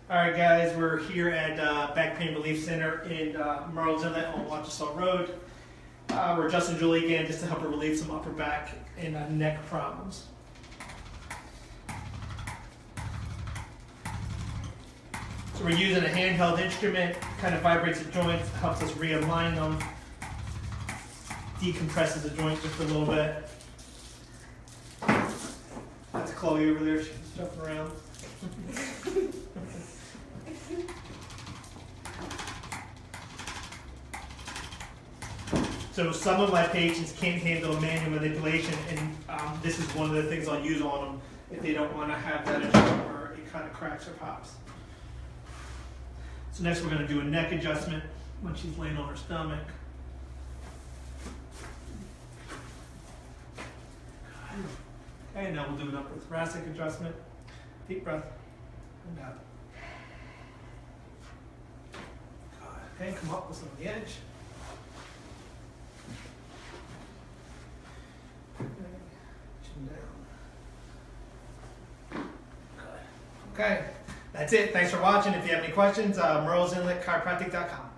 Alright guys, we're here at Back Pain Relief Center in Murrells Inlet on Wachesaw Road. We're adjusting Julie again just to help her relieve some upper back and neck problems. So we're using a handheld instrument, kind of vibrates the joints, helps us realign them, decompresses the joint just a little bit. That's Chloe over there, she's jumping around. So some of my patients can't handle manual manipulation, and this is one of the things I'll use on them if they don't want to have that adjustment where it kind of cracks or pops. So next we're going to do a neck adjustment when she's laying on her stomach. Okay, now we'll do an upper thoracic adjustment. Deep breath and out. Okay, come up with some of the edge. Chin down. Good. Okay, that's it. Thanks for watching. If you have any questions, Murrells Inlet chiropractic.com.